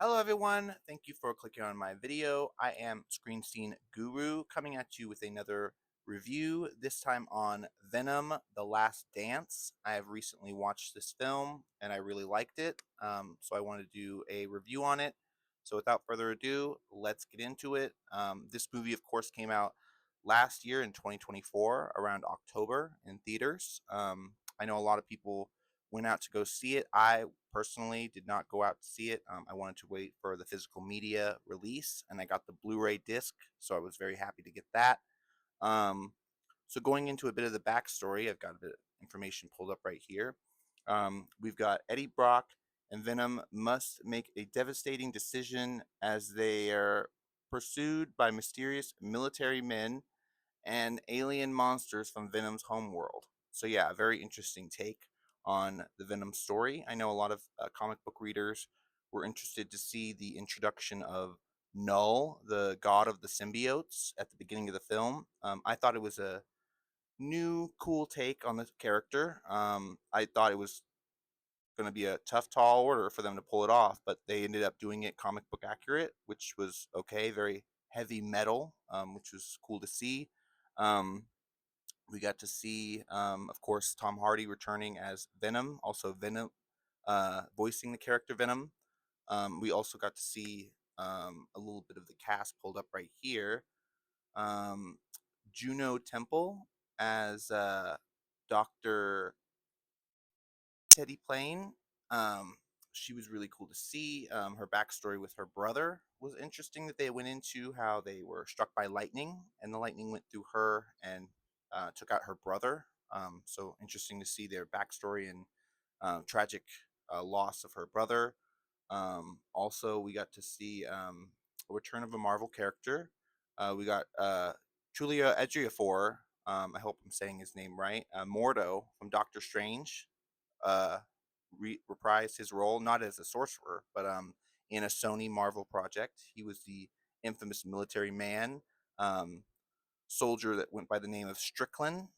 Hello everyone, thank you for clicking on my video. I am Screenstein Guru coming at you with another review, this time on Venom: The Last Dance. I have recently watched this film and I really liked it, so I wanted to do a review on it. So without further ado, let's get into it. This movie of course came out last year in 2024 around October in theaters. I know a lot of people went out to go see it. I personally did not go out to see it. I wanted to wait for the physical media release, and I got the Blu-ray disc, so I was very happy to get that. Um, so going into a bit of the backstory, I've got a bit of information pulled up right here. We've got Eddie Brock and Venom must make a devastating decision as they are pursued by mysterious military men and alien monsters from Venom's homeworld. So yeah, a very interesting take on the Venom story. I know a lot of comic book readers were interested to see the introduction of Knull, the god of the symbiotes, at the beginning of the film. I thought it was a new, cool take on the character. I thought it was going to be a tough, tall order for them to pull it off, but they ended up doing it comic book accurate, which was okay. Very heavy metal, which was cool to see. Um, we got to see, of course, Tom Hardy returning as Venom, also Venom, voicing the character Venom. We also got to see a little bit of the cast pulled up right here. Um, Juno Temple as Dr. Teddy Plain. Um, she was really cool to see. Her backstory with her brother was interesting that they went into how they were struck by lightning and the lightning went through her and took out her brother. So interesting to see their backstory and tragic loss of her brother. Also, we got to see a return of a Marvel character. We got Julia Ejiofor. I hope I'm saying his name right. Mordo from Doctor Strange uh, reprised his role, not as a sorcerer, but in a Sony Marvel project. He was the infamous military man, um, soldier that went by the name of Strickland,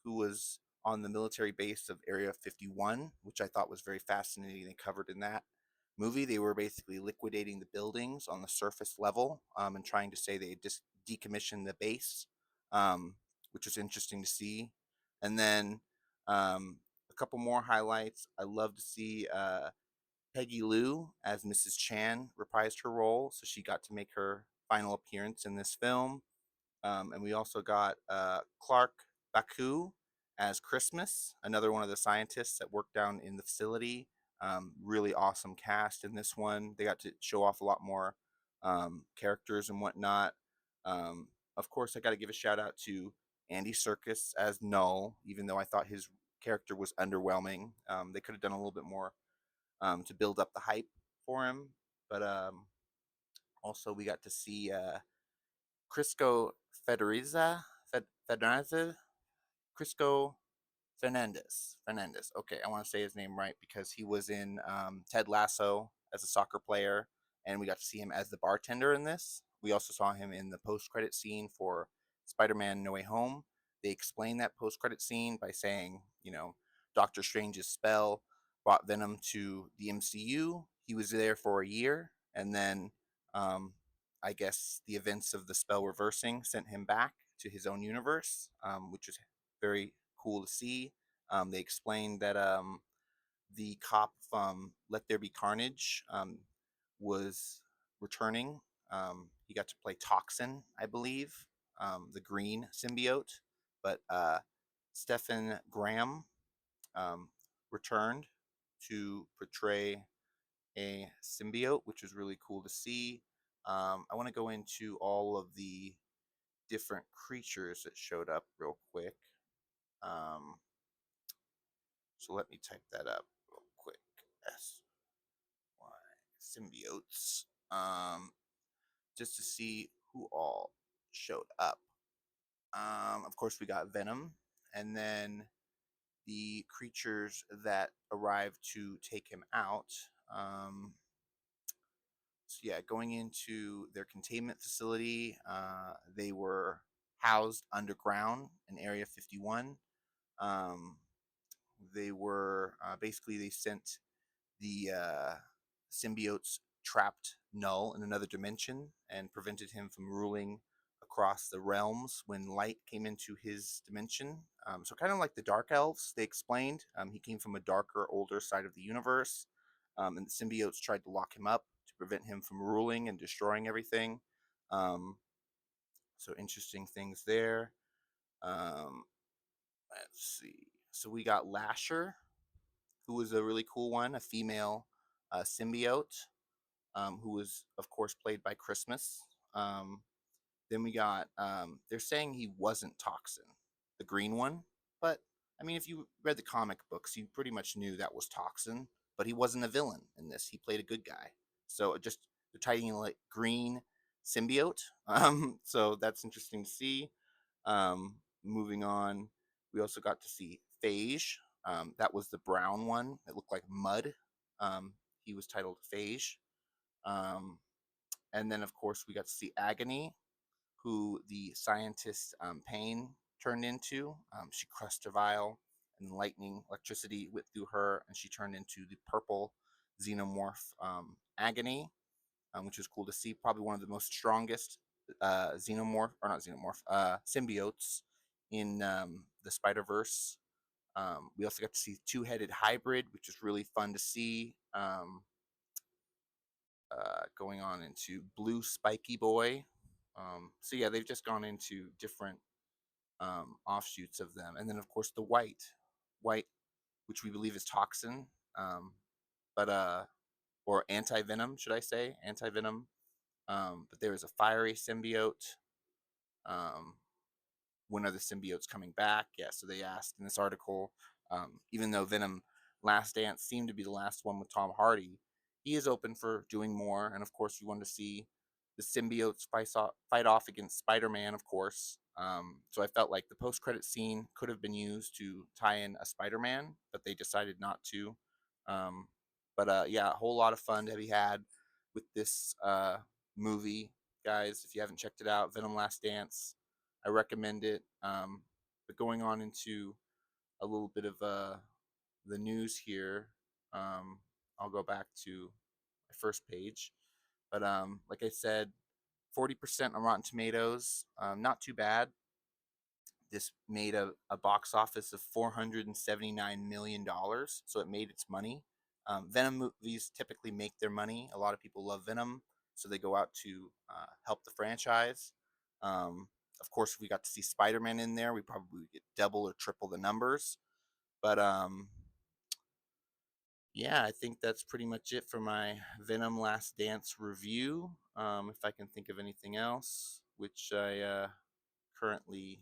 who was on the military base of Area 51, which I thought was very fascinating. They covered in that movie. They were basically liquidating the buildings on the surface level and trying to say they just decommissioned the base, which was interesting to see. And then a couple more highlights. I love to see Peggy Lou as Mrs. Chan reprised her role, so she got to make her final appearance in this film. And we also got Clark Baku as Christmas, another one of the scientists that worked down in the facility. Really awesome cast in this one. They got to show off a lot more characters and whatnot. Of course, I got to give a shout out to Andy Serkis as Knull, even though I thought his character was underwhelming. They could have done a little bit more to build up the hype for him. But also, we got to see Crisco Federiza, Federiza, Crisco Fernandez. Okay, I want to say his name right because he was in Ted Lasso as a soccer player, and we got to see him as the bartender in this. We also saw him in the post-credit scene for Spider-Man: No Way Home. They explained that post-credit scene by saying, Doctor Strange's spell brought Venom to the MCU. He was there for a year, and then um, I guess the events of the spell reversing sent him back to his own universe, which was very cool to see. They explained that the cop from Let There Be Carnage was returning. He got to play Toxin, I believe, the green symbiote. But Stephen Graham um, returned to portray a symbiote, which was really cool to see. I want to go into all of the different creatures that showed up real quick. Um, so let me type that up real quick. SY symbiotes. Just to see who all showed up. Of course, we got Venom, and then the creatures that arrived to take him out. So yeah, going into their containment facility, they were housed underground in Area 51. Um, they were basically they sent the symbiotes trapped Knull in another dimension and prevented him from ruling across the realms when light came into his dimension. So kind of like the Dark Elves, they explained. He came from a darker, older side of the universe, and the symbiotes tried to lock him up to prevent him from ruling and destroying everything. Um, so interesting things there. Um, let's see. So we got Lasher, who was a really cool one, a female symbiote, who was, of course, played by Christmas. Um, then we got, they're saying he wasn't Toxin, the green one. But, I mean, if you read the comic books, you pretty much knew that was Toxin. But he wasn't a villain in this. He played a good guy. So just, they're titling like green symbiote. So that's interesting to see. Moving on, we also got to see Phage. That was the brown one. It looked like mud. He was titled Phage. Um, and then, of course, we got to see Agony, who the scientist Pain turned into. She crushed a vial, and lightning, electricity went through her, and she turned into the purple xenomorph Agony, which was cool to see. Probably one of the most strongest xenomorph, or not xenomorph, symbiotes in the Spider Verse. We also got to see two-headed hybrid, which is really fun to see. Going on into Blue Spiky Boy. So yeah, they've just gone into different offshoots of them, and then of course the white, which we believe is Toxin, but or Anti-venom, should I say Anti-venom? But there is a fiery symbiote. Um, when are the symbiotes coming back? Yeah, so they asked in this article, even though Venom Last Dance seemed to be the last one with Tom Hardy, he is open for doing more. And of course, we want to see the symbiotes fight off against Spider-Man, of course. So I felt like the post-credit scene could have been used to tie in a Spider-Man, but they decided not to. Um, but yeah, a whole lot of fun to be had with this movie, guys. If you haven't checked it out, Venom Last Dance, I recommend it. But going on into a little bit of the news here, I'll go back to my first page. But like I said, 40% on Rotten Tomatoes, not too bad. This made a box office of $479 million, so it made its money. Venom movies typically make their money. A lot of people love Venom, so they go out to help the franchise. Of course, if we got to see Spider-Man in there, we probably get double or triple the numbers. But yeah, I think that's pretty much it for my Venom Last Dance review. If I can think of anything else, which I currently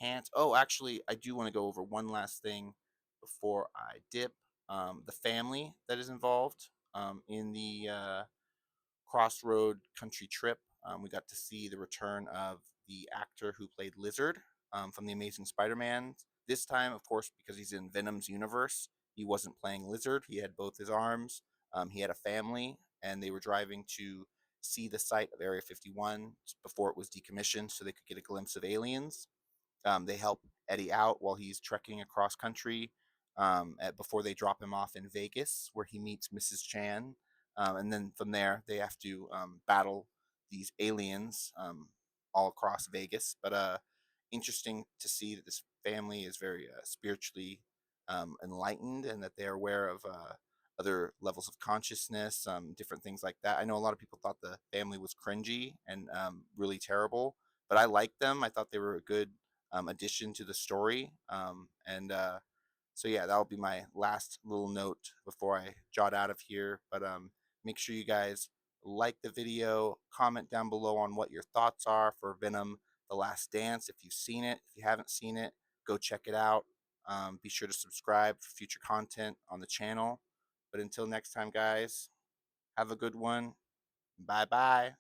can't. Oh, actually, I do want to go over one last thing before I dip. The family that is involved in the Crossroad Country trip. We got to see the return of the actor who played Lizard from The Amazing Spider-Man. This time, of course, because he's in Venom's universe, he wasn't playing Lizard. He had both his arms. He had a family, and they were driving to see the site of Area 51 before it was decommissioned so they could get a glimpse of aliens. They help Eddie out while he's trekking across country before they drop him off in Vegas, where he meets Mrs. Chan. And then from there, they have to battle these aliens all across Vegas. But interesting to see that this family is very spiritually enlightened and that they are aware of other levels of consciousness, different things like that. I know a lot of people thought the family was cringy and really terrible, but I liked them. I thought they were a good addition to the story. And so yeah, that'll be my last little note before I jot out of here. But make sure you guys like the video, comment down below on what your thoughts are for Venom: The Last Dance. If you've seen it, if you haven't seen it, go check it out. Be sure to subscribe for future content on the channel. But until next time, guys, have a good one. Bye bye.